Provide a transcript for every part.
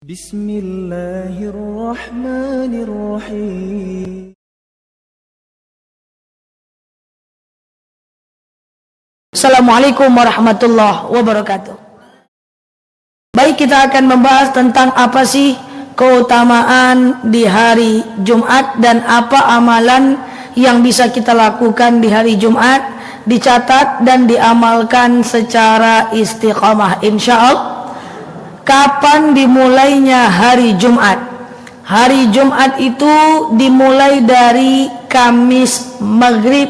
Bismillahirrahmanirrahim. Assalamualaikum warahmatullahi wabarakatuh. Baik, kita akan membahas tentang apa sih keutamaan di hari Jumat dan apa amalan yang bisa kita lakukan di hari Jumat, dicatat dan diamalkan secara istiqamah insyaallah. Kapan dimulainya hari Jumat? Hari Jumat itu dimulai dari Kamis maghrib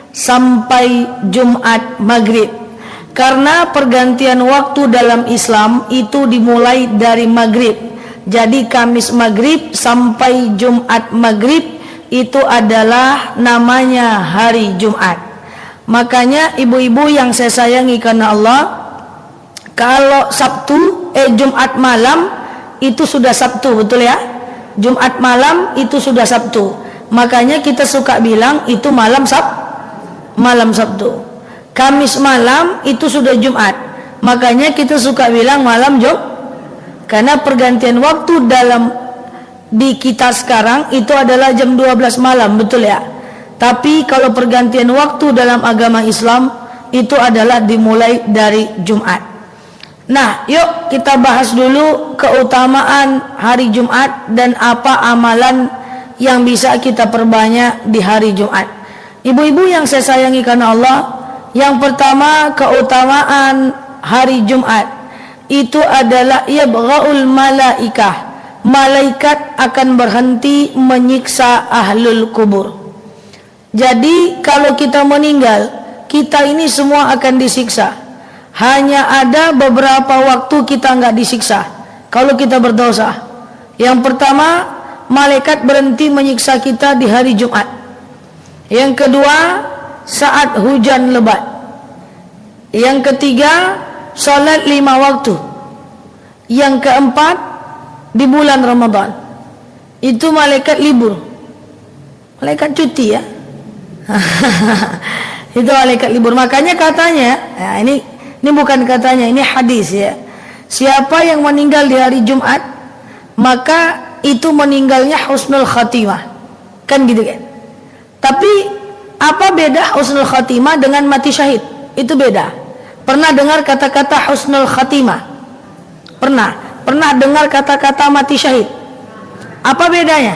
sampai Jumat maghrib. Karena pergantian waktu dalam Islam itu dimulai dari maghrib. Jadi Kamis maghrib sampai Jumat maghrib itu adalah namanya hari Jumat. Makanya ibu-ibu yang saya sayangi karena Allah, kalau Jumat malam itu sudah Sabtu, betul ya? Jumat malam itu sudah Sabtu. Makanya kita suka bilang itu malam Sabtu. Kamis malam itu sudah Jumat. Makanya kita suka bilang malam Jumat. Karena pergantian waktu di kita sekarang itu adalah jam 12 malam, betul ya? Tapi kalau pergantian waktu dalam agama Islam itu adalah dimulai dari Jumat. Nah, yuk kita bahas dulu keutamaan hari Jumat dan apa amalan yang bisa kita perbanyak di hari Jumat. Ibu-ibu yang saya sayangi karena Allah, yang pertama keutamaan hari Jumat itu adalah yabghaul malaikah. Malaikat akan berhenti menyiksa ahlul kubur. Jadi kalau kita meninggal, kita ini semua akan disiksa. Hanya ada beberapa waktu kita nggak disiksa kalau kita berdosa. Yang pertama, malaikat berhenti menyiksa kita di hari Jumat. Yang kedua, saat hujan lebat. Yang ketiga, salat 5 waktu. Yang keempat, di bulan Ramadan itu malaikat libur, malaikat cuti ya. Itu malaikat libur. Makanya katanya, ya ini bukan katanya, ini hadis ya. Siapa yang meninggal di hari Jumat, maka itu meninggalnya husnul khatimah. Kan gitu kan? Tapi apa beda husnul khatimah dengan mati syahid? Itu beda. Pernah dengar kata-kata husnul khatimah? Pernah dengar kata-kata mati syahid? Apa bedanya?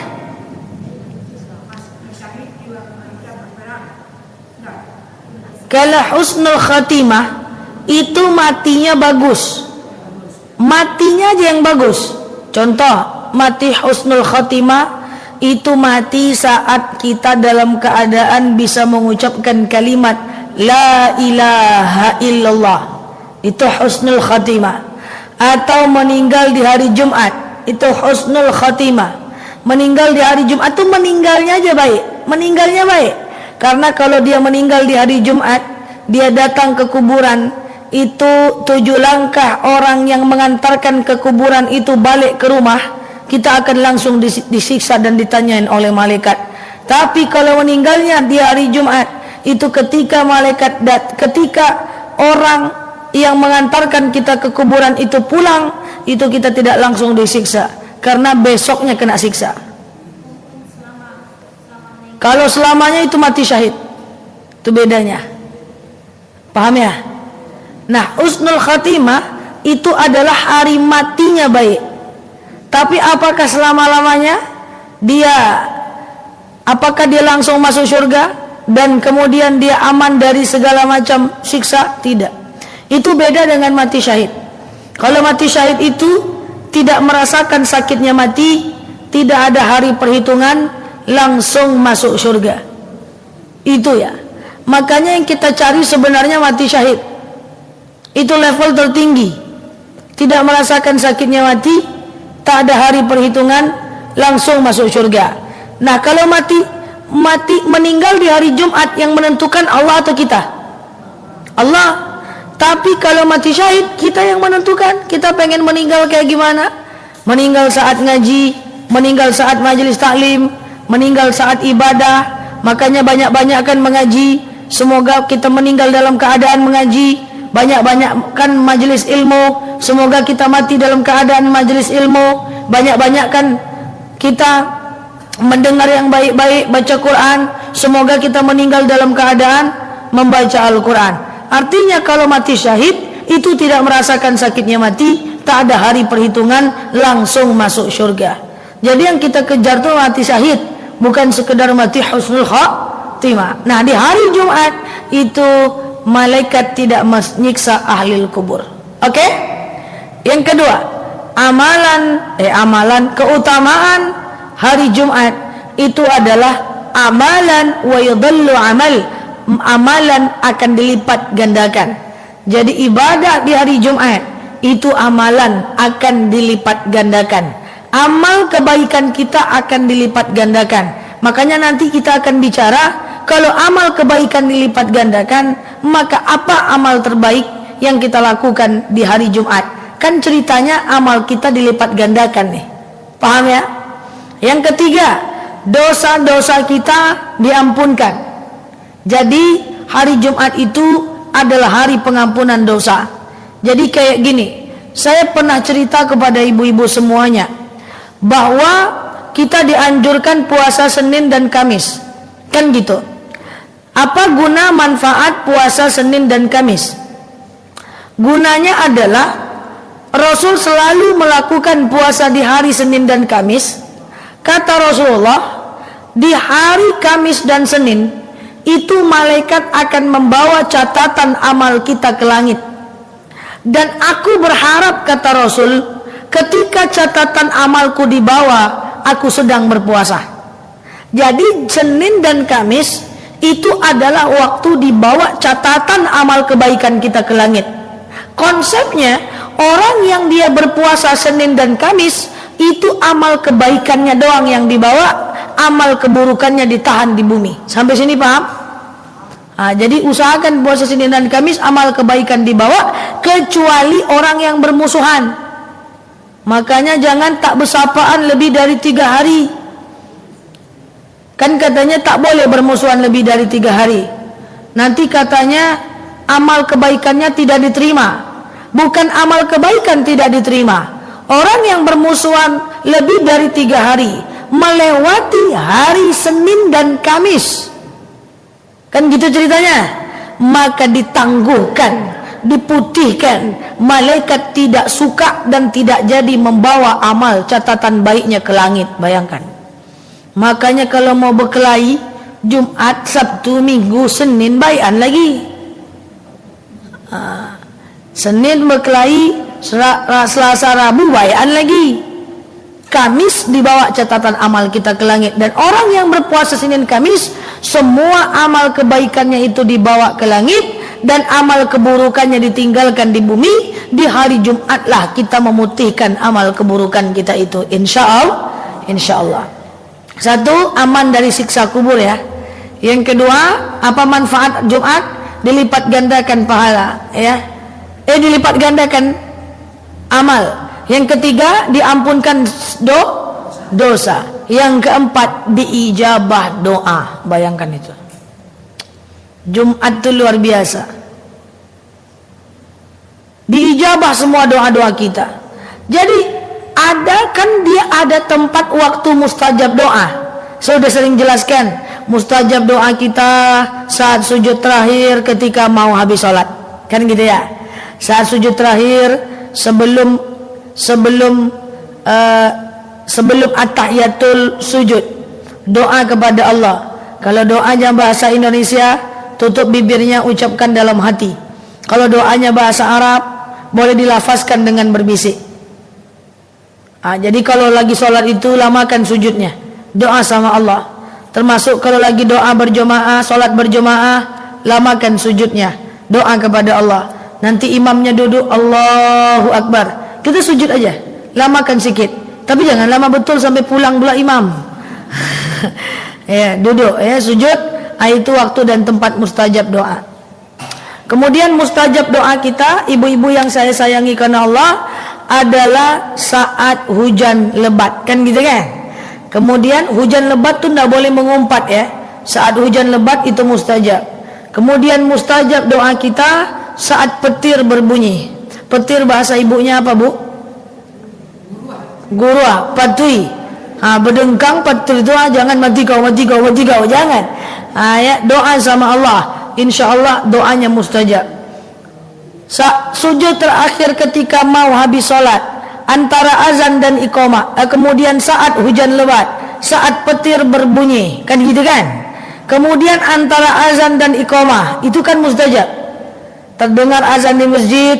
Kalau husnul khatimah itu matinya bagus, matinya aja yang bagus. Contoh, mati husnul khatimah itu mati saat kita dalam keadaan bisa mengucapkan kalimat la ilaha illallah, itu husnul khatimah. Atau meninggal di hari Jumat, itu husnul khatimah. Meninggal di hari Jumat itu meninggalnya aja baik, meninggalnya baik. Karena kalau dia meninggal di hari Jumat, dia datang ke kuburan, itu 7 langkah orang yang mengantarkan ke kuburan itu balik ke rumah, kita akan langsung disiksa dan ditanyain oleh malaikat. Tapi kalau meninggalnya di hari Jumat, itu ketika orang yang mengantarkan kita ke kuburan itu pulang, itu kita tidak langsung disiksa karena besoknya kena siksa. Kalau selamanya itu mati syahid, itu bedanya. Paham ya? Nah, husnul khatimah itu adalah hari matinya baik. Tapi apakah selama-lamanya apakah dia langsung masuk surga dan kemudian dia aman dari segala macam siksa? Tidak. Itu beda dengan mati syahid. Kalau mati syahid itu tidak merasakan sakitnya mati, tidak ada hari perhitungan, langsung masuk surga. Itu ya. Makanya yang kita cari sebenarnya mati syahid. Itu level tertinggi. Tidak merasakan sakitnya mati, tak ada hari perhitungan, langsung masuk surga. Nah, kalau mati meninggal di hari Jumat, yang menentukan Allah atau kita? Allah. Tapi kalau mati syahid, kita yang menentukan. Kita pengen meninggal kayak gimana? Meninggal saat ngaji, meninggal saat majelis taklim, meninggal saat ibadah. Makanya banyak-banyak akan mengaji. Semoga kita meninggal dalam keadaan mengaji, banyak-banyakkan majelis ilmu. Semoga kita mati dalam keadaan majelis ilmu. Banyak-banyakkan kita mendengar yang baik-baik, baca Quran. Semoga kita meninggal dalam keadaan membaca Al-Quran. Artinya kalau mati syahid itu tidak merasakan sakitnya mati, tak ada hari perhitungan, langsung masuk surga. Jadi yang kita kejar tuh mati syahid, bukan sekedar mati husnul khatimah. Nah, di hari Jumat itu malaikat tidak menyiksa ahli kubur. Oke? Yang kedua, amalan keutamaan hari Jumat itu adalah amalan wa yudallu amalan akan dilipat gandakan. Jadi ibadah di hari Jumat itu amalan akan dilipat gandakan. Amal kebaikan kita akan dilipat gandakan. Makanya nanti kita akan bicara, kalau amal kebaikan dilipat gandakan, maka apa amal terbaik yang kita lakukan di hari Jumat? Kan ceritanya amal kita dilipat gandakan nih. Paham ya? Yang ketiga, dosa-dosa kita diampunkan. Jadi hari Jumat itu adalah hari pengampunan dosa. Jadi kayak gini, saya pernah cerita kepada ibu-ibu semuanya bahwa kita dianjurkan puasa Senin dan Kamis. Kan gitu. Apa guna manfaat puasa Senin dan Kamis? Gunanya adalah Rasul selalu melakukan puasa di hari Senin dan Kamis. Kata Rasulullah, di hari Kamis dan Senin itu malaikat akan membawa catatan amal kita ke langit. Dan aku berharap, kata Rasul, ketika catatan amalku dibawa, aku sedang berpuasa. Jadi Senin dan Kamis itu adalah waktu dibawa catatan amal kebaikan kita ke langit. Konsepnya, orang yang dia berpuasa Senin dan Kamis itu amal kebaikannya doang yang dibawa, amal keburukannya ditahan di bumi. Sampai sini paham? Nah, jadi usahakan puasa Senin dan Kamis, amal kebaikan dibawa, kecuali orang yang bermusuhan. Makanya jangan tak bersapaan lebih dari 3 hari. Kan katanya tak boleh bermusuhan lebih dari 3 hari. Nanti katanya amal kebaikannya tidak diterima. Bukan amal kebaikan tidak diterima. Orang yang bermusuhan lebih dari 3 hari, melewati hari Senin dan Kamis, kan gitu ceritanya, maka ditangguhkan, diputihkan. Malaikat tidak suka dan tidak jadi membawa amal catatan baiknya ke langit. Bayangkan. Makanya kalau mau berkelahi, Jumat, Sabtu, Minggu, Senin bayan lagi. Senin berkelahi, Selasa, Rabu bayan lagi. Kamis dibawa catatan amal kita ke langit. Dan orang yang berpuasa Senin Kamis, semua amal kebaikannya itu dibawa ke langit, dan amal keburukannya ditinggalkan di bumi. Di hari Jumat lah kita memutihkan amal keburukan kita itu, insya Allah. Satu, aman dari siksa kubur ya. Yang kedua, apa manfaat Jumat? Dilipat gandakan pahala ya. Dilipat gandakan amal. Yang ketiga, diampunkan dosa. Yang keempat, diijabah doa. Bayangkan itu. Jumat itu luar biasa. Diijabah semua doa-doa kita. Jadi dia ada tempat waktu mustajab doa. Saya sudah sering jelaskan, mustajab doa kita saat sujud terakhir ketika mau habis sholat. Kan gitu ya. Saat sujud terakhir sebelum at-tahiyatul sujud, doa kepada Allah. Kalau doanya bahasa Indonesia, tutup bibirnya, ucapkan dalam hati. Kalau doanya bahasa Arab, boleh dilafazkan dengan berbisik. Jadi kalau lagi sholat itu lamakan sujudnya, doa sama Allah. Termasuk kalau lagi doa berjamaah, sholat berjamaah, lamakan sujudnya, doa kepada Allah. Nanti imamnya duduk, Allahu Akbar, kita sujud aja, lamakan sikit. Tapi jangan lama betul sampai pulang pula imam. Ya, duduk ya, sujud. Itu waktu dan tempat mustajab doa. Kemudian mustajab doa kita, ibu-ibu yang saya sayangi karena Allah, adalah saat hujan lebat, kan gitu kan? Kemudian hujan lebat tuh tidak boleh mengumpat ya. Saat hujan lebat itu mustajab. Kemudian mustajab doa kita saat petir berbunyi. Petir bahasa ibunya apa, Bu? Gurua, patui. Berdengkang petir itu jangan mati kau, jangan. Ya, doa sama Allah, insya Allah doanya mustajab. Sujud terakhir ketika mau habis sholat, antara azan dan iqamah, kemudian saat hujan lebat, saat petir berbunyi, kan gitu kan? Kemudian antara azan dan iqamah, itu kan mustajab. Terdengar azan di masjid,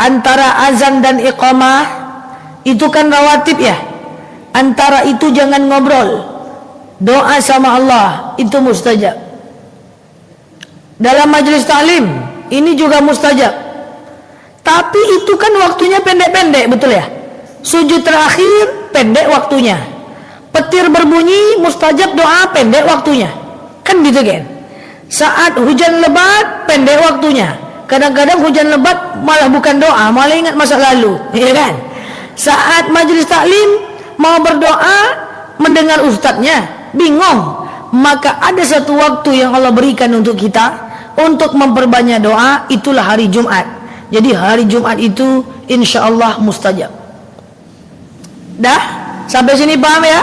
antara azan dan iqamah, itu kan rawatib ya. Antara itu jangan ngobrol, doa sama Allah, itu mustajab. Dalam majelis taklim, ini juga mustajab. Tapi itu kan waktunya pendek-pendek, betul ya? Sujud terakhir pendek waktunya. Petir berbunyi mustajab, doa pendek waktunya. Kan gitu kan? Saat hujan lebat pendek waktunya. Kadang-kadang hujan lebat malah bukan doa, malah ingat masa lalu, ya kan? Saat majelis taklim mau berdoa, mendengar ustadznya bingung, maka ada satu waktu yang Allah berikan untuk kita untuk memperbanyak doa, itulah hari Jumat. Jadi hari Jumat itu insya Allah mustajab. Dah? Sampai sini paham ya?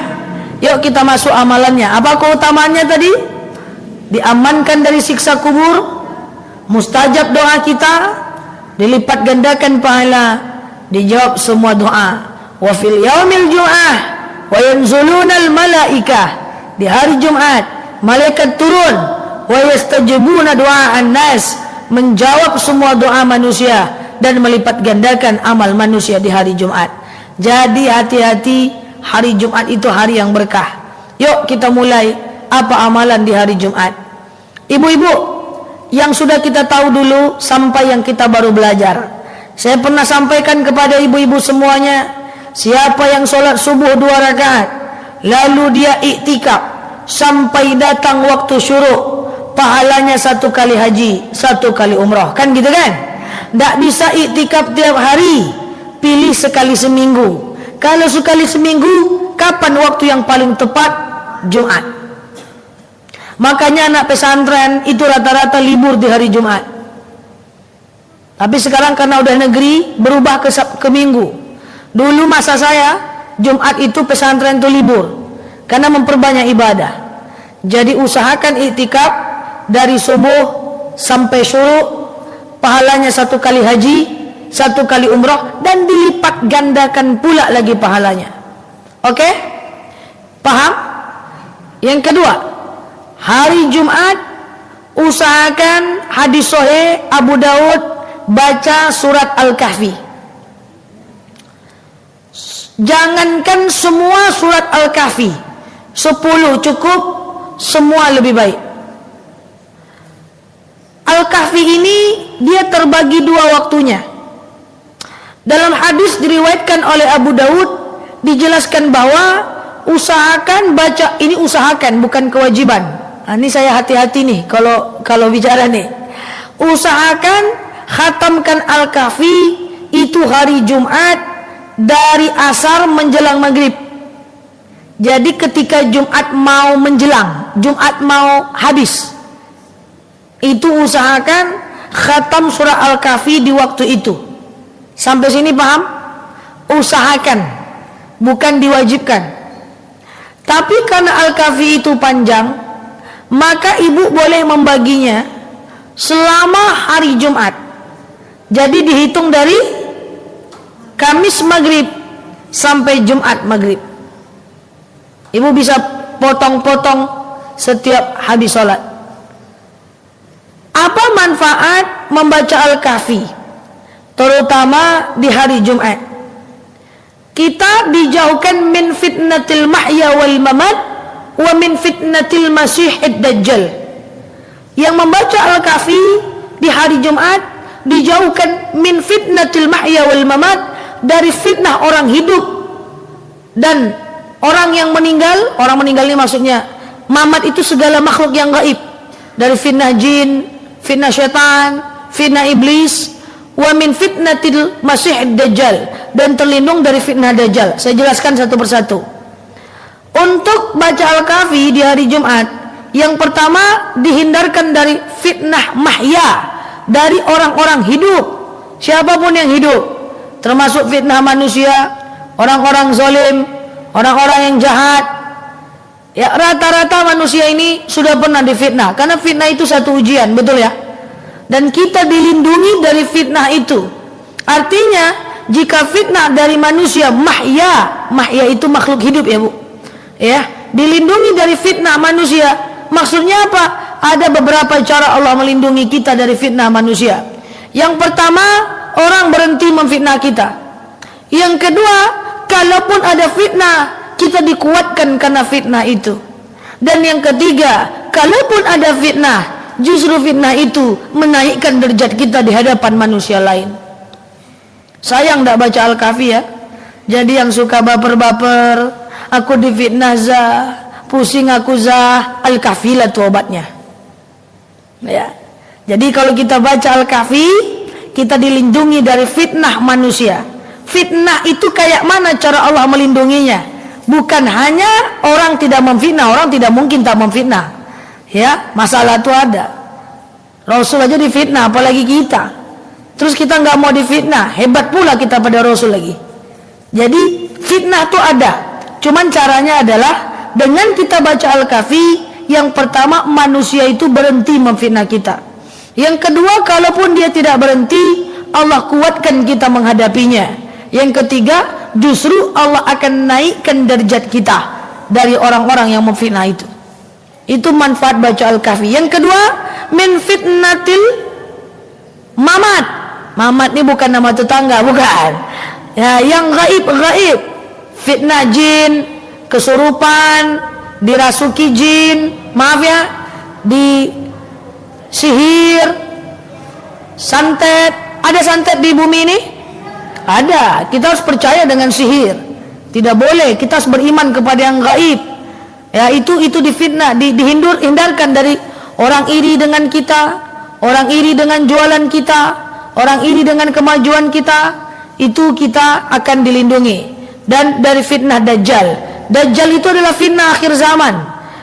Yuk kita masuk amalannya. Apa keutamaannya tadi? Diamankan dari siksa kubur, mustajab doa kita, dilipat gandakan pahala, dijawab semua doa. Wa fil yaumil jum'ah wa yanzulunal malaikah, di hari Jumat malaikat turun, wa yastajibuna du'aan nas, menjawab semua doa manusia dan melipat gandakan amal manusia di hari Jumat. Jadi hati-hati, hari Jumat itu hari yang berkah. Yuk kita mulai. Apa amalan di hari Jumat? Ibu-ibu, yang sudah kita tahu dulu sampai yang kita baru belajar. Saya pernah sampaikan kepada ibu-ibu semuanya, siapa yang sholat subuh 2 rakaat lalu dia iktikaf sampai datang waktu syuruk, pahalanya 1 kali haji, 1 kali umrah. Kan gitu kan? Tidak bisa iktikaf tiap hari, pilih sekali seminggu. Kalau sekali seminggu, kapan waktu yang paling tepat? Jumat. Makanya anak pesantren itu rata-rata libur di hari Jumat. Tapi sekarang karena udah negeri, berubah ke minggu. Dulu masa saya, Jumat itu pesantren itu libur karena memperbanyak ibadah. Jadi usahakan iktikaf dari subuh sampai syuruk, pahalanya 1 kali haji, 1 kali umrah, dan dilipat gandakan pula lagi pahalanya. Oke? Paham? Yang kedua, hari Jumat usahakan hadis sahih Abu Daud, baca surat Al-Kahfi. Jangankan semua surat Al-Kahfi, 10 cukup, semua lebih baik. Al-Kahfi ini dia terbagi 2 waktunya. Dalam hadis diriwayatkan oleh Abu Daud, dijelaskan bahwa usahakan baca, ini usahakan bukan kewajiban. Ini saya hati-hati nih kalau bicara nih. Usahakan khatamkan Al-Kahfi itu hari Jumat dari asar menjelang maghrib. Jadi ketika Jumat mau menjelang, Jumat mau habis, itu usahakan khatam surah Al-Kahfi di waktu itu. Sampai sini paham? Usahakan, bukan diwajibkan. Tapi karena Al-Kahfi itu panjang, maka ibu boleh membaginya selama hari Jumat. Jadi dihitung dari Kamis maghrib sampai Jumat maghrib. Ibu bisa potong-potong setiap habis sholat. Apa manfaat membaca Al-Kahfi, terutama di hari Jumat? Kita dijauhkan min fitnatil mahya wal mamat wa min fitnatil masihid dajjal. Yang membaca Al-Kahfi di hari Jumat dijauhkan min fitnatil mahya wal mamat, dari fitnah orang hidup dan orang yang meninggal. Orang meninggal ini maksudnya mamat itu segala makhluk yang gaib, dari fitnah jin, fitnah syaitan, fitnah iblis, wa min fitnatil masih dajjal, dan terlindung dari fitnah dajjal. Saya jelaskan satu persatu. Untuk baca Al-Kahfi di hari Jumat, yang pertama dihindarkan dari fitnah mahya. dari orang-orang hidup, siapapun yang hidup, termasuk fitnah manusia, orang-orang zalim, orang-orang yang jahat. Ya, rata-rata manusia ini sudah pernah difitnah, karena fitnah itu satu ujian, betul ya? Dan kita dilindungi dari fitnah itu. Artinya, jika fitnah dari manusia, mahya itu makhluk hidup ya Bu. Ya, dilindungi dari fitnah manusia. Maksudnya apa? Ada beberapa cara Allah melindungi kita dari fitnah manusia. Yang pertama, orang berhenti memfitnah kita. Yang kedua, kalaupun ada fitnah, kita dikuatkan karena fitnah itu. Dan yang ketiga, kalaupun ada fitnah, justru fitnah itu menaikkan derajat kita di hadapan manusia lain. Sayang tidak baca Al-Kahfi ya. Jadi yang suka baper-baper, aku difitnah pusing aku Al-Kahfi lah tuh obatnya. Ya. Jadi kalau kita baca Al-Kahfi, kita dilindungi dari fitnah manusia. Fitnah itu kayak mana cara Allah melindunginya? Bukan hanya orang tidak memfitnah, orang tidak mungkin tak memfitnah. Ya, masalah itu ada. Rasul aja difitnah, apalagi kita. Terus kita nggak mau difitnah, hebat pula kita pada Rasul lagi. Jadi fitnah itu ada. Cuman caranya adalah dengan kita baca Al-Kahfi, yang pertama manusia itu berhenti memfitnah kita. Yang kedua, kalaupun dia tidak berhenti, Allah kuatkan kita menghadapinya. Yang ketiga, justru Allah akan naikkan derajat kita dari orang-orang yang memfitnah itu. Itu manfaat baca Al-Kahfi. Yang kedua, min fitnatil mamat. Mamat ini bukan nama tetangga, bukan. Ya, yang gaib. Fitnah jin, kesurupan, dirasuki jin, maaf ya, di sihir, santet. Ada santet di bumi ini? Ada. Kita harus percaya dengan sihir. Tidak boleh, kita harus beriman kepada yang gaib. Ya, itu difitnah, dihindarkan dari orang iri dengan kita, orang iri dengan jualan kita, orang iri dengan kemajuan kita. Itu kita akan dilindungi. Dan dari fitnah Dajjal. Dajjal itu adalah fitnah akhir zaman.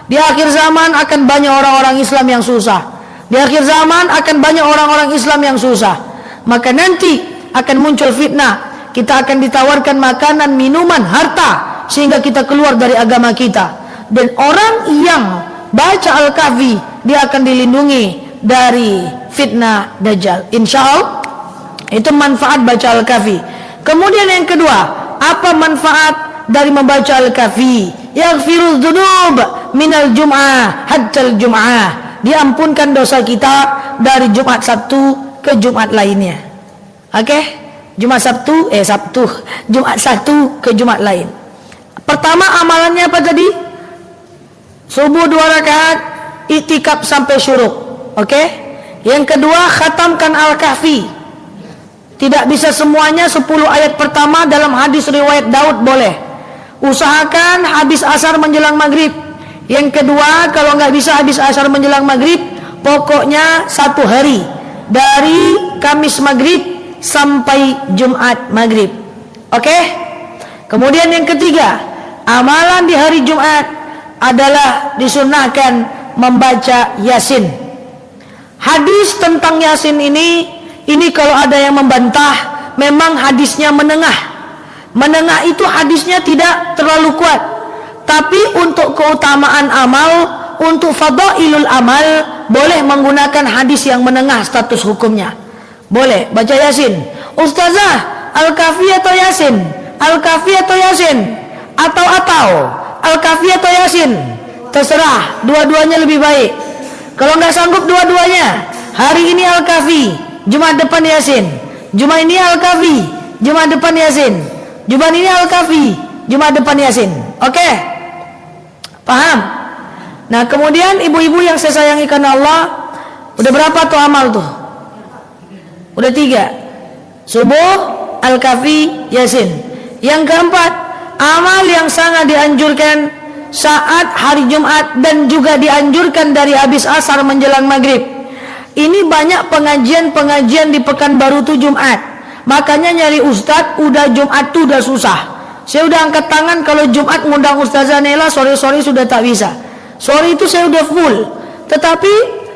Di akhir zaman akan banyak orang-orang Islam yang susah. Di akhir zaman akan banyak orang-orang Islam yang susah. Maka nanti akan muncul fitnah. Kita akan ditawarkan makanan, minuman, harta, sehingga kita keluar dari agama kita. Dan orang yang baca Al-Kahfi, dia akan dilindungi dari fitnah Dajjal, insya Allah. Itu manfaat baca Al-Kahfi. Kemudian yang kedua, apa manfaat dari membaca Al-Kahfi? Yaghfirudz dzunub minal jum'ah hatta jum'ah. Diampunkan dosa kita dari Jumat Sabtu ke Jumat lainnya. Oke? Jumat Sabtu Jumat satu ke Jumat lain. Pertama amalannya apa tadi? Subuh 2 rakaat, iktikaf sampai syuruk. Oke? Yang kedua, khatamkan Al-Kahfi. Tidak bisa semuanya 10 ayat pertama dalam hadis riwayat Daud boleh. Usahakan habis asar menjelang maghrib. Yang kedua, kalau nggak bisa habis asar menjelang maghrib, pokoknya 1 hari dari Kamis maghrib sampai Jumat maghrib. Oke? Kemudian yang ketiga, amalan di hari Jumat adalah disunahkan membaca Yasin. Hadis tentang Yasin ini kalau ada yang membantah, memang hadisnya menengah. Menengah itu hadisnya tidak terlalu kuat. Tapi untuk keutamaan amal, untuk fadailul amal, boleh menggunakan hadis yang menengah status hukumnya. Boleh baca Yasin. Ustazah, Al-Kahfi atau Yasin? Al-Kahfi atau Yasin? Atau Al-Kahfi atau Yasin? Terserah, dua-duanya lebih baik. Kalau nggak sanggup dua-duanya, hari ini Al-Kahfi, Jumat depan Yasin. Jumat ini Al-Kahfi, Jumat depan Yasin. Jumat ini Al-Kahfi, Jumat depan Yasin. Oke? Paham? Nah, kemudian ibu-ibu yang saya sayangi karena Allah, udah berapa tuh amal tuh? Udah 3. Subuh, Al-Kahfi, Yasin. Yang keempat, amal yang sangat dianjurkan saat hari Jumat dan juga dianjurkan dari habis asar menjelang maghrib. Ini banyak pengajian-pengajian di Pekanbaru tuh Jumat. Makanya nyari ustadz udah Jumat tuh udah susah. Saya udah angkat tangan kalau Jumat ngundang Ustazah Nela, sore-sore sudah tak bisa. Sore itu saya udah full. Tetapi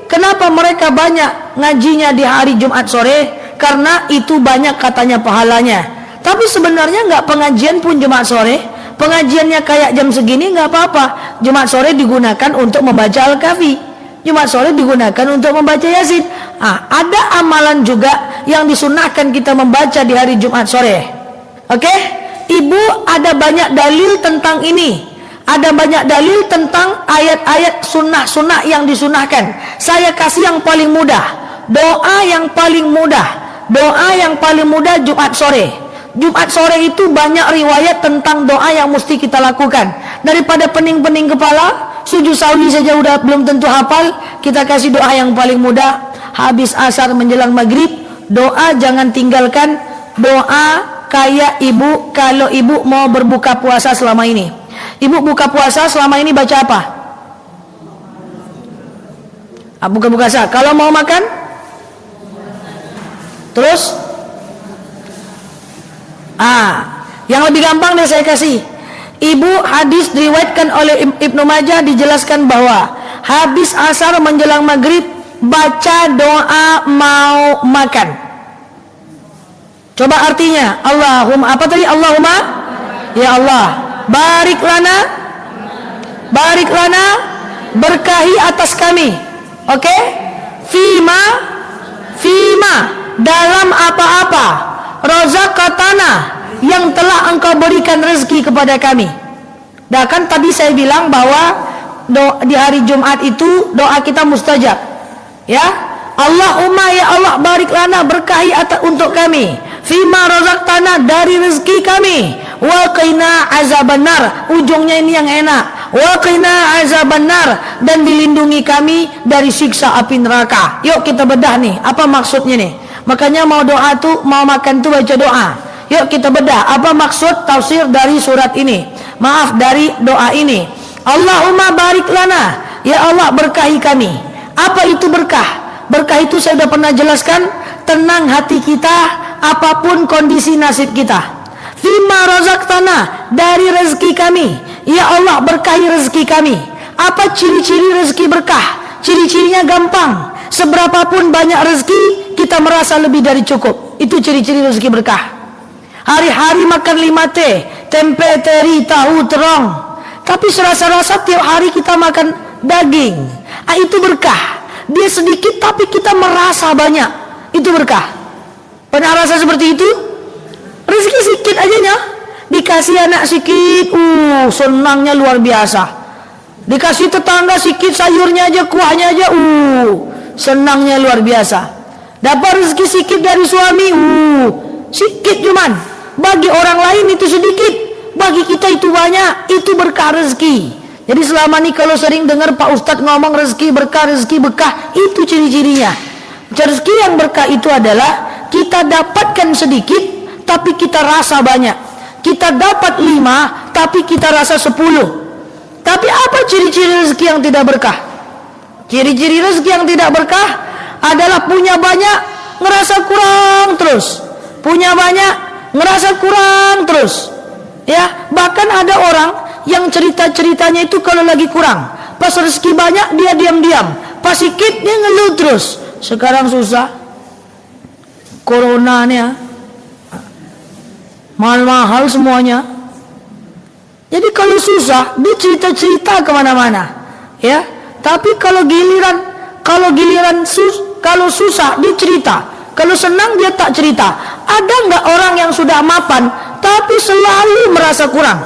kenapa mereka banyak ngajinya di hari Jumat sore? Karena itu banyak katanya pahalanya. Tapi sebenarnya nggak pengajian pun Jumat sore. Pengajiannya kayak jam segini nggak apa-apa. Jumat sore digunakan untuk membaca Al-Kahfi. Jumat sore digunakan untuk membaca Yasin. Ada amalan juga yang disunahkan kita membaca di hari Jumat sore. Oke? Ibu, ada banyak dalil tentang ini. Ada banyak dalil tentang ayat-ayat sunnah-sunnah yang disunahkan. Saya kasih yang paling mudah. Doa yang paling mudah. Doa yang paling mudah Jumat sore. Jumat sore itu banyak riwayat tentang doa yang mesti kita lakukan. Daripada pening-pening kepala, sujud sawi saja udah belum tentu hafal, kita kasih doa yang paling mudah. Habis asar menjelang maghrib, doa jangan tinggalkan. Doa kayak ibu kalau ibu mau berbuka puasa selama ini. Ibu buka puasa selama ini baca apa? Buka puasa. Kalau mau makan? Terus? Yang lebih gampang deh saya kasih. Ibu, hadis diriwayatkan oleh Ibnu Majah, dijelaskan bahwa habis asar menjelang maghrib baca doa mau makan. Coba artinya. Allahumma, apa tadi? Allahumma, ya Allah, barik lana, berkahi atas kami. Oke? Fima, dalam apa-apa, rozaqatana, yang telah engkau berikan rezeki kepada kami. Dan kan tadi saya bilang bahwa di hari Jumat itu doa kita mustajab. Ya, Allahumma ya Allah barik lana, berkahi atas untuk kami. Fima rozaqtana, dari rezeki kami. Wa qina azabannar, ujungnya ini yang enak. Wa qina azabannar, dan dilindungi kami dari siksa api neraka. Yuk kita bedah nih, apa maksudnya nih? Makanya mau doa tuh, mau makan tuh baca doa. Yuk kita bedah, apa maksud tafsir dari surat ini? Maaf, dari doa ini. Allahumma barik lana, ya Allah berkahi kami. Apa itu berkah? Berkah itu saya sudah pernah jelaskan, tenang hati kita apapun kondisi nasib kita. Fima razaqtana, dari rezeki kami. Ya Allah berkahi rezeki kami. Apa ciri-ciri rezeki berkah? Ciri-cirinya gampang. Seberapapun banyak rezeki, kita merasa lebih dari cukup. Itu ciri-ciri rezeki berkah. Hari-hari makan 5 tempe, teri, tahu, terong. Tapi serasa-rasa tiap hari kita makan daging. Itu berkah. Dia sedikit tapi kita merasa banyak. Itu berkah. Pernah rasa seperti itu? Rezeki sedikit aja ya. Dikasih anak sedikit, senangnya luar biasa. Dikasih tetangga sedikit, sayurnya aja, kuahnya aja, senangnya luar biasa. Dapat rezeki sedikit dari suami, sedikit cuman. Bagi orang lain itu sedikit, bagi kita itu banyak. Itu berkah rezeki. Jadi selama ini kalau sering dengar Pak Ustadz ngomong rezeki berkah, itu ciri-cirinya. Rezeki yang berkah itu adalah kita dapatkan sedikit tapi kita rasa banyak. Kita dapat 5 tapi kita rasa 10. Tapi apa ciri-ciri rezeki yang tidak berkah? Ciri-ciri rezeki yang tidak berkah adalah punya banyak, ngerasa kurang terus. Punya banyak, ngerasa kurang terus. Ya, bahkan ada orang yang cerita-ceritanya itu kalau lagi kurang, pas rezeki banyak dia diam-diam, pas sedikit dia ngeluh terus. Sekarang susah, coronanya mahal-mahal semuanya. Jadi kalau susah dia cerita-cerita kemana-mana, ya. Tapi kalau susah dia cerita, kalau senang dia tak cerita. Ada nggak orang yang sudah mapan tapi selalu merasa kurang?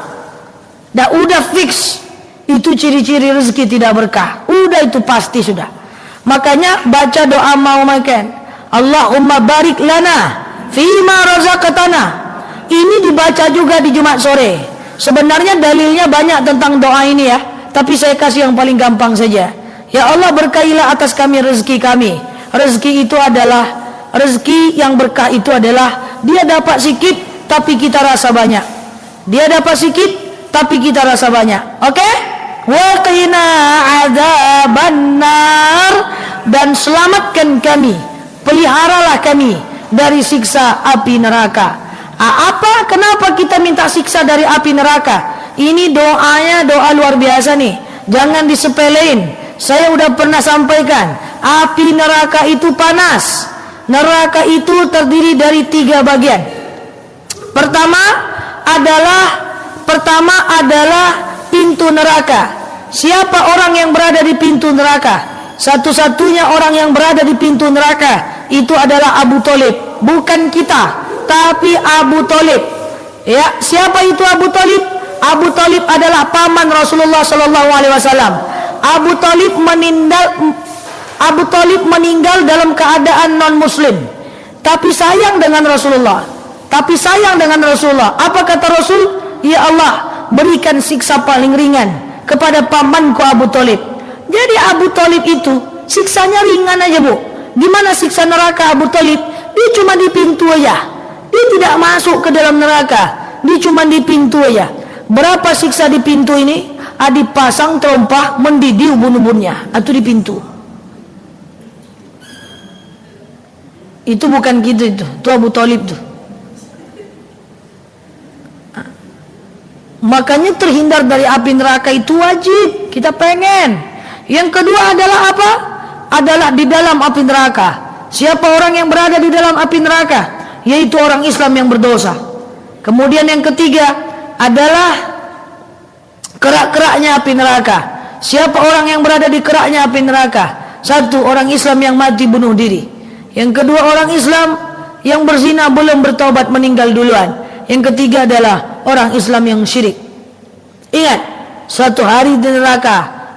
Udah fix, itu ciri-ciri rezeki tidak berkah. Udah itu pasti sudah. Makanya baca doa mau makan. Allahumma barik lana fima razaqtana. Ini dibaca juga di Jumat sore. Sebenarnya dalilnya banyak tentang doa ini ya, tapi saya kasih yang paling gampang saja. Ya Allah berkahilah atas kami rezeki kami. Rezeki itu adalah, rezeki yang berkah itu adalah dia dapat sedikit tapi kita rasa banyak. Dia dapat sedikit tapi kita rasa banyak. Oke? Wa qina adzabannar, dan selamatkan kami, peliharalah kami dari siksa api neraka. Kenapa kita minta siksa dari api neraka? Ini doanya doa luar biasa nih. Jangan disepelein. Saya udah pernah sampaikan, api neraka itu panas. Neraka itu terdiri dari 3 bagian. Pertama adalah pintu neraka. Siapa orang yang berada di pintu neraka? Satu-satunya orang yang berada di pintu neraka itu adalah Abu Thalib. Bukan kita, tapi Abu Thalib. Ya, siapa itu Abu Thalib? Abu Thalib adalah paman Rasulullah sallallahu alaihi wasallam. Abu Thalib meninggal dalam keadaan non-muslim, tapi sayang dengan Rasulullah. Apa kata Rasul? Ya Allah, berikan siksa paling ringan kepada pamanku Abu Thalib. Jadi Abu Thalib itu siksanya ringan aja, Bu. Gimana siksa neraka Abu Thalib? Dia cuma di pintu aja. Dia tidak masuk ke dalam neraka. Dia cuma di pintu aja. Berapa siksa di pintu ini? Dipasang terompah mendidih ubun-ubunnya atau di pintu. Itu bukan gitu, itu Abu Thalib tuh. Makanya terhindar dari api neraka itu wajib, kita pengen. Yang kedua adalah apa? Adalah di dalam api neraka. Siapa orang yang berada di dalam api neraka? Yaitu orang Islam yang berdosa. Kemudian yang ketiga adalah kerak-keraknya api neraka. Siapa orang yang berada di keraknya api neraka? Satu, orang Islam yang mati bunuh diri. Yang kedua, orang Islam yang berzina belum bertobat meninggal duluan. Yang ketiga adalah orang Islam yang syirik. Ingat, 1 hari di neraka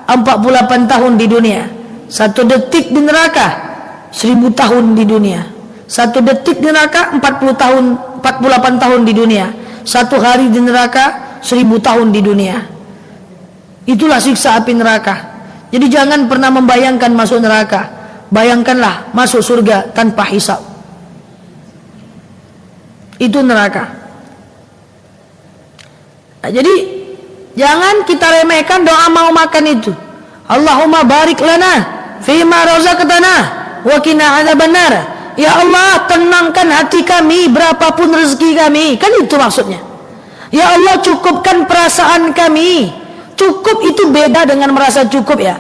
48 tahun di dunia. 1 detik di neraka 1000 tahun di dunia. 1 detik di neraka 48 tahun di dunia. 1 hari di neraka 1000 tahun di dunia. Itulah siksa api neraka. Jadi jangan pernah membayangkan masuk neraka. Bayangkanlah masuk surga tanpa hisab. Itu neraka. Nah, jadi jangan kita remehkan doa mau makan itu. Allahumma barik lana fima razaqtana wa qina adzabannar. Ya Allah, tenangkan hati kami berapapun rezeki kami. Kan itu maksudnya. Ya Allah, cukupkan perasaan kami. Cukup itu beda dengan merasa cukup ya.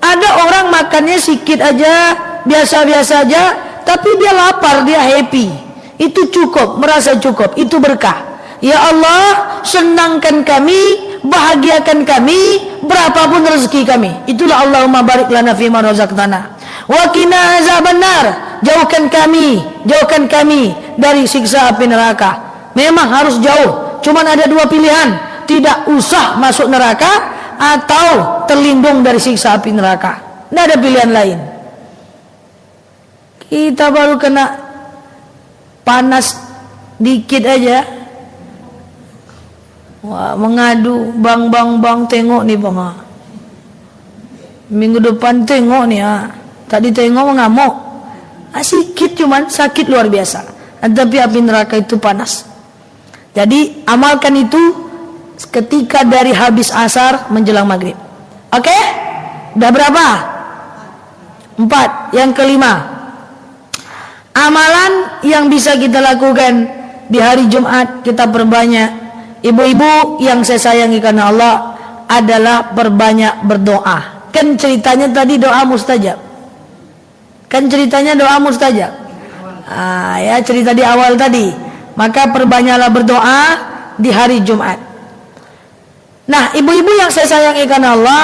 Ada orang makannya sedikit aja, biasa-biasa aja, tapi dia lapar, dia happy. Itu cukup, merasa cukup, itu berkah. Ya Allah, senangkan kami, bahagiakan kami, berapapun rezeki kami. Itulah Allahumma barik lana fima razaqtana wa qina azabannar. Jauhkan kami dari siksa api neraka. Memang harus jauh. Cuman ada 2 pilihan. Tidak usah masuk neraka atau terlindung dari siksa api neraka. Tidak ada pilihan lain. Kita baru kena panas dikit aja, wah, mengadu, bang, tengok nih bang, minggu depan tengok nih, tadi tengok mengamuk, sedikit cuman sakit luar biasa. Tapi api neraka itu panas. Jadi amalkan itu ketika dari habis asar menjelang maghrib. Oke? Udah berapa? 4. Yang kelima, amalan yang bisa kita lakukan di hari Jumat, kita perbanyak. Ibu-ibu yang saya sayangi karena Allah, adalah perbanyak berdoa. Kan ceritanya tadi doa mustajab. Ya, cerita di awal tadi. Maka perbanyaklah berdoa di hari Jumat. Nah, ibu-ibu yang saya sayangi karena Allah,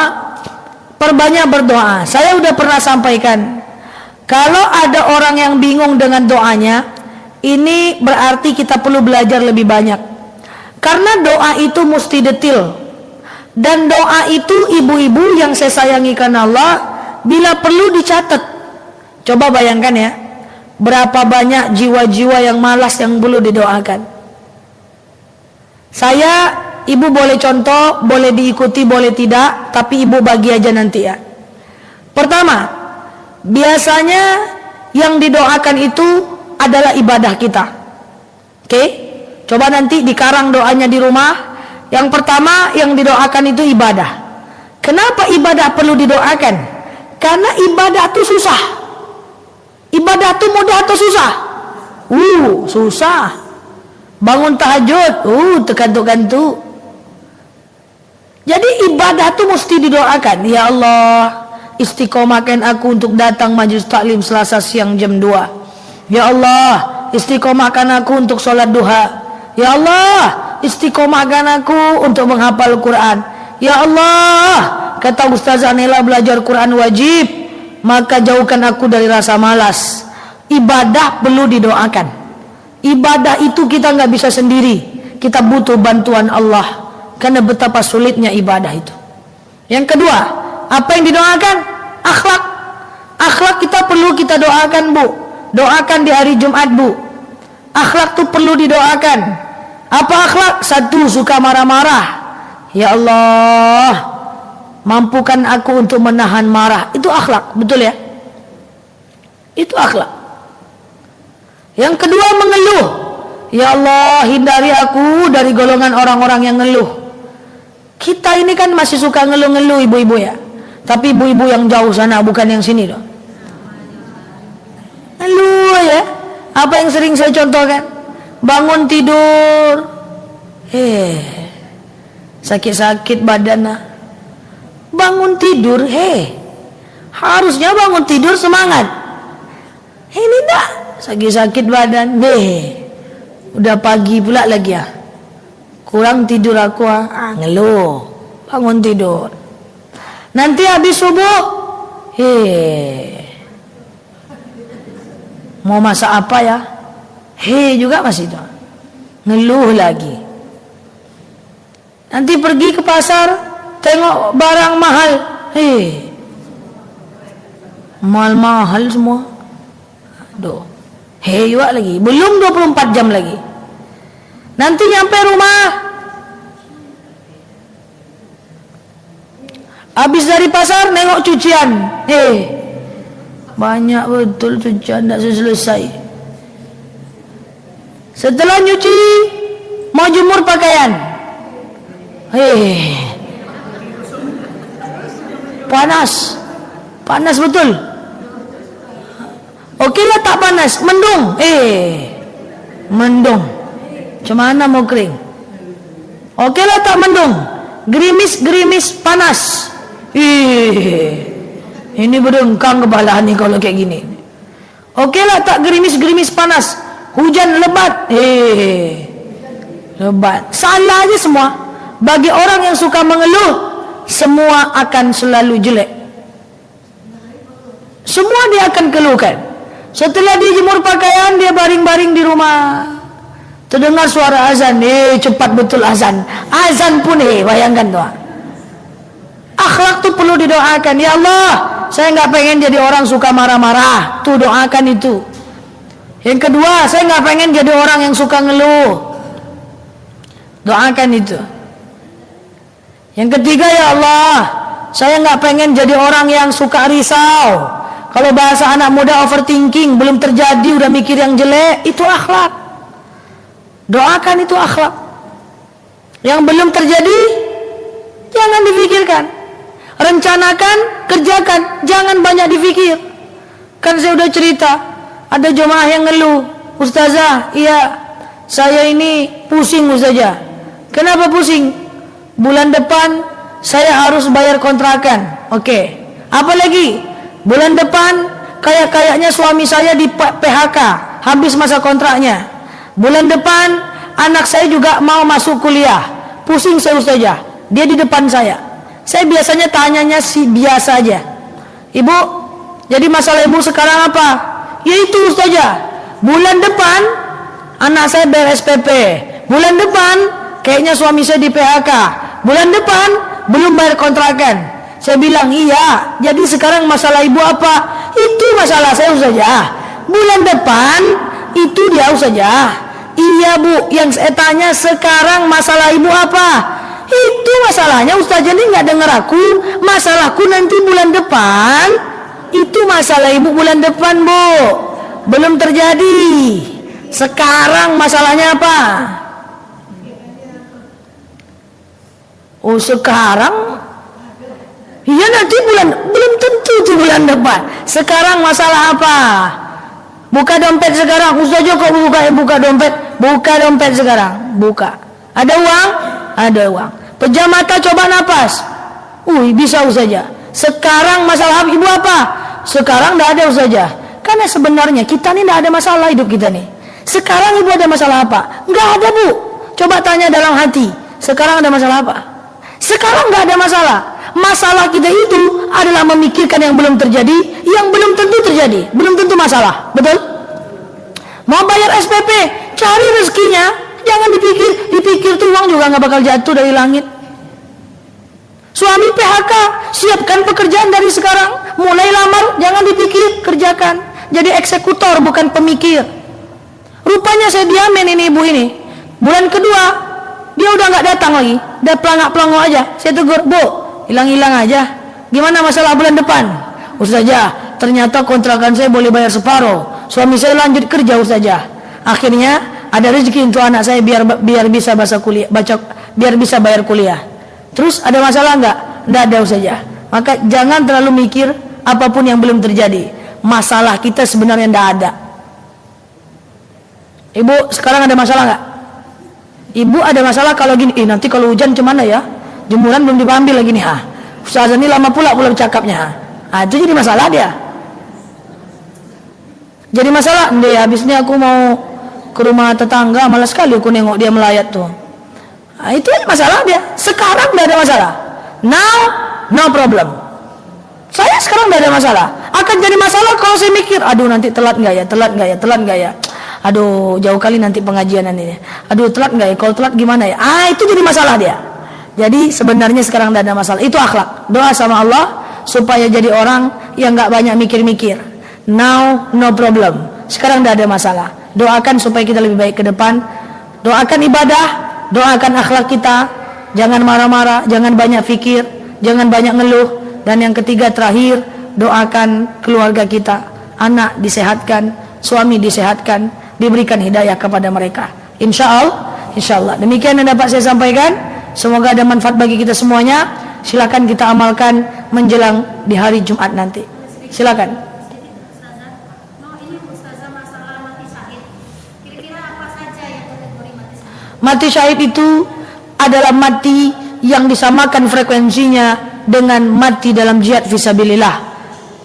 perbanyak berdoa. Saya udah pernah sampaikan, kalau ada orang yang bingung dengan doanya, ini berarti kita perlu belajar lebih banyak. Karena doa itu mesti detail. Dan doa itu ibu-ibu yang saya sayangi karena Allah, bila perlu dicatat. Coba bayangkan ya, berapa banyak jiwa-jiwa yang malas yang perlu didoakan. Ibu boleh contoh, boleh diikuti, boleh tidak, tapi ibu bagi aja nanti ya. Pertama, biasanya yang didoakan itu adalah ibadah kita. Oke? Coba nanti dikarang doanya di rumah. Yang pertama yang didoakan itu ibadah. Kenapa ibadah perlu didoakan? Karena ibadah itu susah. Ibadah itu mudah atau susah? Susah. Bangun tahajud, tekantuk-kantuk. Jadi ibadah itu mesti didoakan. Ya Allah, istiqomahkan aku untuk datang majelis taklim Selasa siang jam 2. Ya Allah, istiqomahkan aku untuk sholat duha. Ya Allah, istiqomahkan aku untuk menghafal Quran. Ya Allah, kata Ustazah Nela, belajar Quran wajib, maka jauhkan aku dari rasa malas. Ibadah perlu didoakan. Ibadah itu kita nggak bisa sendiri, kita butuh bantuan Allah, karena betapa sulitnya ibadah itu. Yang kedua, apa yang didoakan? Akhlak. Akhlak kita perlu kita doakan, Bu. Doakan di hari Jumat, Bu. Akhlak itu perlu didoakan. Apa akhlak? Satu, suka marah-marah. Ya Allah, mampukan aku untuk menahan marah. Itu akhlak, betul ya? Itu akhlak. Yang kedua, mengeluh. Ya Allah, hindari aku dari golongan orang-orang yang ngeluh. Kita ini kan masih suka ngeluh-ngeluh, ibu-ibu ya. Tapi ibu-ibu yang jauh sana, bukan yang sini dong. Ngeluh ya. Apa yang sering saya contohkan? Bangun tidur, sakit-sakit badan. Bangun tidur, harusnya bangun tidur semangat. Ini enggak, sakit-sakit badan, udah pagi pula lagi ya. Kurang tidur aku, ngeluh. Bangun tidur. Nanti habis subuh, mau masak apa ya? Juga masih itu, ngeluh lagi. Nanti pergi ke pasar, tengok barang mahal, mahal semua. Aduh, juga lagi, belum 24 jam lagi. Nanti nyampe rumah, habis dari pasar nengok cucian, banyak betul cucian, tidak selesai. Setelah nyuci, mau jemur pakaian, panas betul. Oke lah tak panas, mendung, mendung. Cuma mana mau kering? Oke lah tak mendung, gerimis panas. Ini berdengkang kepala nih kalau kayak gini. Oke lah tak gerimis panas, hujan lebat, lebat. Salah aja semua. Bagi orang yang suka mengeluh, semua akan selalu jelek. Semua dia akan keluhkan. Setelah dia jemur pakaian, dia baring-baring di rumah. Terdengar suara azan, cepat betul azan. Azan pun bayangkan tuh. Akhlak tuh perlu didoakan. Ya Allah, saya nggak pengen jadi orang suka marah-marah. Tuh doakan itu. Yang kedua, saya nggak pengen jadi orang yang suka ngeluh. Doakan itu. Yang ketiga, ya Allah, saya nggak pengen jadi orang yang suka risau. Kalau bahasa anak muda overthinking, belum terjadi udah mikir yang jelek. Itu akhlak. Doakan itu akhlak. Yang belum terjadi, jangan dipikirkan. Rencanakan, kerjakan, jangan banyak dipikir. Kan saya udah cerita, ada jemaah yang ngeluh, Ustazah, iya, saya ini pusing Ustazah. Kenapa pusing? Bulan depan saya harus bayar kontrakan. Oke. Apa lagi? Bulan depan kayaknya suami saya di PHK, habis masa kontraknya. Bulan depan anak saya juga mau masuk kuliah. Pusing saya Ustazah. Dia di depan saya. Saya biasanya tanyanya biasa aja. Ibu, jadi masalah ibu sekarang apa? Yaitu Ustazah, bulan depan anak saya bayar SPP. Bulan depan kayaknya suami saya di PHK. Bulan depan belum bayar kontrakan. Saya bilang, iya, jadi sekarang masalah ibu apa? Itu masalah saya Ustazah. Bulan depan itu dia Ustazah. Iya Bu, yang saya tanya sekarang masalah ibu apa? Itu masalahnya Ustazah ini nggak dengar aku. Masalahku nanti bulan depan. Itu masalah ibu bulan depan Bu. Belum terjadi. Sekarang masalahnya apa? Oh sekarang? Iya nanti belum tentu itu bulan depan. Sekarang masalah apa? Buka dompet sekarang. Ustazah kok buka dompet? Buka dompet sekarang. Buka. Ada uang? Ada uang. Pejam mata, coba napas. Bisa Ustazah. Sekarang masalah ibu apa? Sekarang tidak ada Ustazah. Karena sebenarnya kita ini tidak ada masalah hidup kita nih. Sekarang ibu ada masalah apa? Nggak ada bu. Coba tanya dalam hati. Sekarang ada masalah apa? Sekarang nggak ada masalah. Masalah kita itu adalah memikirkan yang belum terjadi, yang belum tentu terjadi, belum tentu masalah. Betul? Mau bayar SPP, cari rezekinya. Jangan dipikir tuh uang juga nggak bakal jatuh dari langit. Suami PHK, siapkan pekerjaan dari sekarang. Mulai lamar, jangan dipikir, kerjakan. Jadi eksekutor bukan pemikir. Rupanya saya diamin ini ibu ini. Bulan kedua, dia udah nggak datang lagi. Udah pelangak-pelangok aja. Saya tegur, bu, hilang-hilang aja. Gimana masalah bulan depan? Ustazah, ternyata kontrakan saya boleh bayar separuh. Suami saya lanjut kerja Ustazah. Akhirnya ada rezeki untuk anak saya biar bisa biar bisa bayar kuliah. Terus ada masalah enggak? Enggak ada Ustazah. Maka jangan terlalu mikir apapun yang belum terjadi. Masalah kita sebenarnya enggak ada. Ibu sekarang ada masalah enggak? Ibu ada masalah kalau gini, nanti kalau hujan gimana ya? Jemuran belum diambil lagi nih. Ustazah ini lama pula bercakapnya. Itu jadi masalah dia. Jadi masalah, habisnya aku mau ke rumah tetangga, malas sekali aku nengok dia melayat tuh. Itu masalah dia. Sekarang tidak ada masalah. Now, no problem. Saya sekarang tidak ada masalah. Akan jadi masalah kalau saya mikir, aduh nanti telat nggak ya. Aduh jauh kali nanti pengajian ini. Aduh telat nggak ya? Kalau telat gimana ya? Itu jadi masalah dia. Jadi sebenarnya sekarang tidak ada masalah. Itu akhlak. Doa sama Allah supaya jadi orang yang nggak banyak mikir-mikir. Now, no problem. Sekarang tidak ada masalah. Doakan supaya kita lebih baik ke depan. Doakan ibadah, doakan akhlak kita. Jangan marah-marah, jangan banyak fikir, jangan banyak ngeluh. Dan yang ketiga terakhir, doakan keluarga kita. Anak disehatkan, suami disehatkan, diberikan hidayah kepada mereka. Insya Allah. Demikian yang dapat saya sampaikan. Semoga ada manfaat bagi kita semuanya. Silakan kita amalkan menjelang di hari Jumat nanti. Silakan. Mati syahid itu adalah mati yang disamakan frekuensinya dengan mati dalam jihad fisabilillah.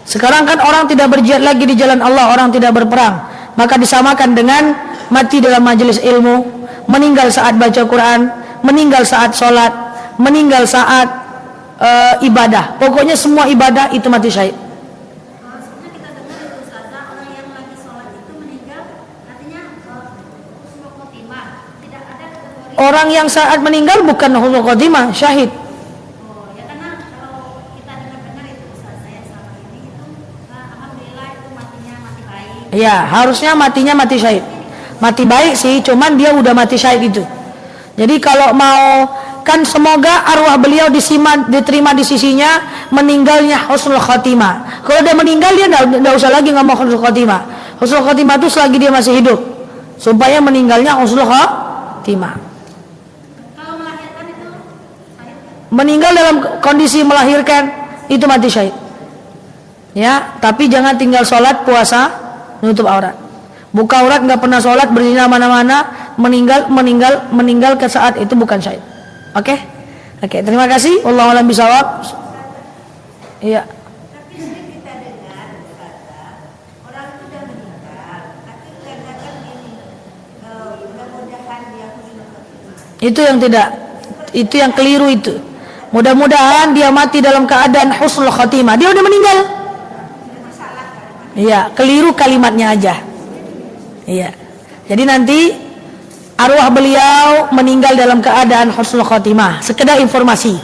Sekarang kan orang tidak berjihad lagi di jalan Allah, orang tidak berperang. Maka disamakan dengan mati dalam majelis ilmu, meninggal saat baca Quran, meninggal saat sholat, meninggal saat ibadah. Pokoknya semua ibadah itu mati syahid. Orang yang saat meninggal bukan husnul khotimah, syahid. Ya karena kalau kita dengar itu Ustaz, saya selama ini itu alhamdulillah itu matinya mati baik. Ya, harusnya matinya mati syahid. Mati baik sih, cuman dia udah mati syahid itu. Jadi kalau mau kan semoga arwah beliau diterima di sisinya meninggalnya husnul khotimah. Kalau dia meninggal dia enggak usah lagi ngomong husnul khotimah. Husnul khotimah itu selagi dia masih hidup. Supaya meninggalnya husnul khotimah. Meninggal dalam kondisi melahirkan itu mati syahid. Ya, tapi jangan tinggal sholat, puasa, menutup aurat. Buka aurat nggak pernah sholat, berzina mana-mana, meninggal ke saat itu bukan syahid. Oke? Terima kasih. Wallahu a'lam bishawab. Iya. Tapi sering kita dengar kata orang itu sudah meninggal, tapi katakan ini mudah-mudahan dia husnul khotimah. Itu yang tidak, itu yang keliru itu. Mudah-mudahan dia mati dalam keadaan husnul khotimah. Dia udah meninggal. Iya, keliru kalimatnya aja. Iya. Jadi nanti arwah beliau meninggal dalam keadaan husnul khotimah. Sekedar informasi.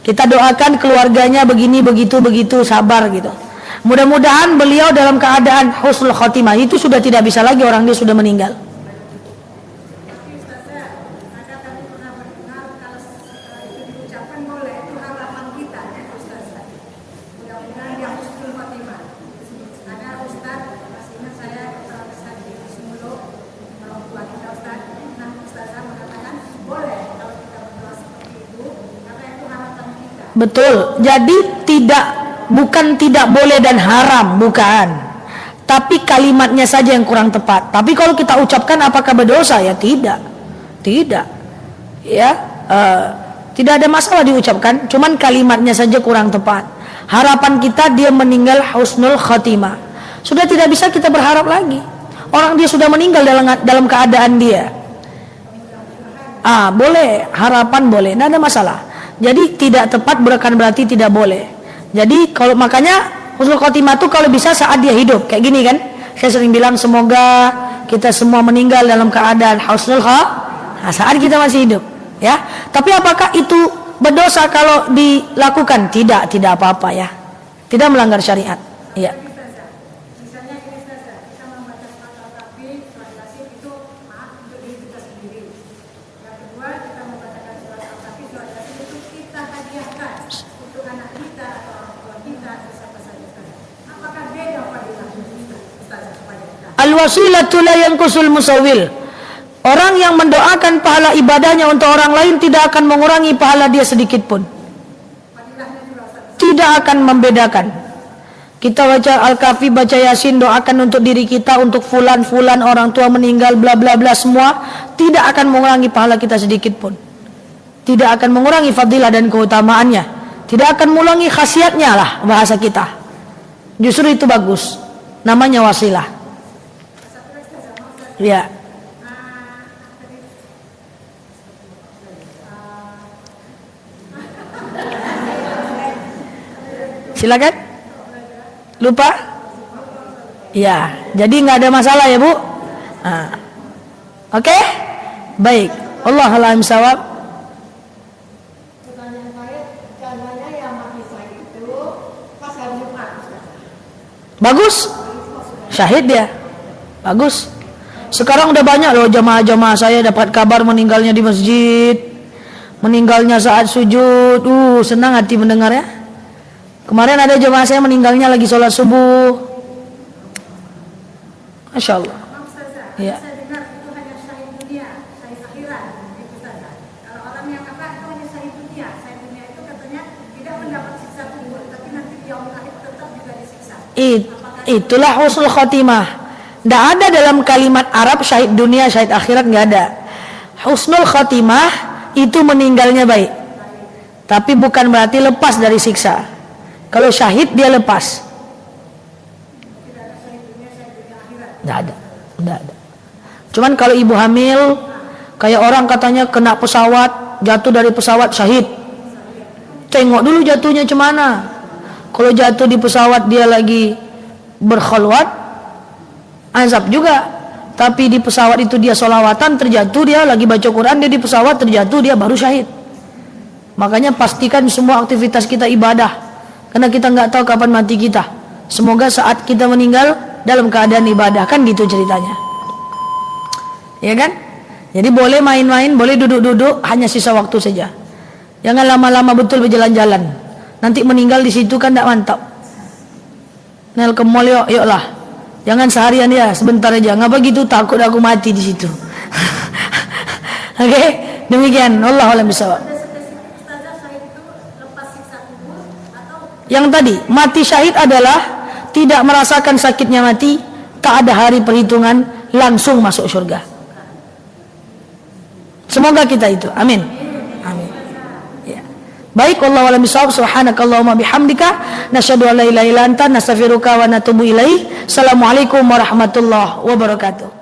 Kita doakan keluarganya begini, begitu, sabar gitu. Mudah-mudahan beliau dalam keadaan husnul khotimah. Itu sudah tidak bisa lagi, orang dia sudah meninggal. Betul. Jadi bukan tidak boleh dan haram, bukan. Tapi kalimatnya saja yang kurang tepat. Tapi kalau kita ucapkan apakah berdosa? Ya tidak. Ya, tidak ada masalah diucapkan, cuman kalimatnya saja kurang tepat. Harapan kita dia meninggal husnul khatimah. Sudah tidak bisa kita berharap lagi. Orang dia sudah meninggal dalam keadaan dia. Boleh, harapan boleh, tidak ada masalah. Jadi tidak tepat bukan berarti tidak boleh. Jadi kalau makanya husnul khatimah itu kalau bisa saat dia hidup. Kayak gini kan. Saya sering bilang semoga kita semua meninggal dalam keadaan husnul khatimah saat kita masih hidup, ya. Tapi apakah itu berdosa kalau dilakukan? Tidak apa-apa ya. Tidak melanggar syariat. Ya. Misalnya ini saja, kita membaca surat Al-Kahfi, surat Yasin itu maaf untuk diri kita sendiri. Yang kedua, kita membacakan surat Al-Kahfi, surat Yasin itu kita hadiahkan untuk anak kita atau orang tua kita atau siapa saja. Apakah beda fadilah Ustaz kepada kita? Al-wasilatu la yanqusul musawwil. Orang yang mendoakan pahala ibadahnya untuk orang lain tidak akan mengurangi pahala dia sedikit pun. Tidak akan membedakan. Kita baca Al-Kahfi, baca Yasin, doakan untuk diri kita, untuk fulan-fulan, orang tua meninggal, bla bla bla semua, tidak akan mengurangi pahala kita sedikit pun. Tidak akan mengurangi fadilah dan keutamaannya. Tidak akan mengurangi khasiatnya lah bahasa kita. Justru itu bagus. Namanya wasilah. Ya. Silakan. Lupa? Ya, jadi nggak ada masalah ya Bu. Oke? Baik. Allahu a'lam bishawab. Pertanyaan saya, caranya yang mati syahid itu pas hari Jumat. Bagus. Syahid dia. Bagus. Sekarang udah banyak loh jamaah-jamaah saya dapat kabar meninggalnya di masjid. Meninggalnya saat sujud. Senang hati mendengarnya. Kemarin ada jemaah saya meninggalnya lagi sholat subuh. Masya Allah. Ya. Saya dengar itu hanya syahid dunia, syahid akhirat, itu saja. Kalau orang yang kata itu hanya syahid dunia itu katanya tidak mendapat siksa kubur, tapi nanti di yaumil akhir tetap juga disiksa. Itulah husnul khotimah. Tidak ada dalam kalimat Arab syahid dunia, syahid akhirat, nggak ada. Husnul khotimah itu meninggalnya baik, tapi bukan berarti lepas dari siksa. Kalau syahid dia lepas. Tidak ada. Cuman kalau ibu hamil, kayak orang katanya kena pesawat, jatuh dari pesawat syahid. Tengok dulu jatuhnya cemana. Kalau jatuh di pesawat dia lagi berkholwat, azab juga. Tapi di pesawat itu dia sholawatan, terjatuh dia lagi baca Quran, dia di pesawat terjatuh dia baru syahid. Makanya pastikan semua aktivitas kita ibadah. Karena kita nggak tahu kapan mati kita. Semoga saat kita meninggal dalam keadaan ibadah, kan gitu ceritanya. Ya kan? Jadi boleh main-main, boleh duduk-duduk, hanya sisa waktu saja. Jangan lama-lama betul berjalan-jalan. Nanti meninggal di situ kan tidak mantap. Nel ke mall yuk lah. Jangan seharian ya, sebentar aja. Ngapa gitu, takut aku mati di situ. Oke, demikian. Wallahu a'lam bishawab. Yang tadi, mati syahid adalah tidak merasakan sakitnya mati, tak ada hari perhitungan, langsung masuk surga. Semoga kita itu. Amin. Amin. Ya. Baik, wallahu a'lam bishawab. Subhanakallahumma bihamdika, nasyhadu an la ilaha illa anta, nastaghfiruka wa natubu ilaik. Assalamualaikum warahmatullahi wabarakatuh.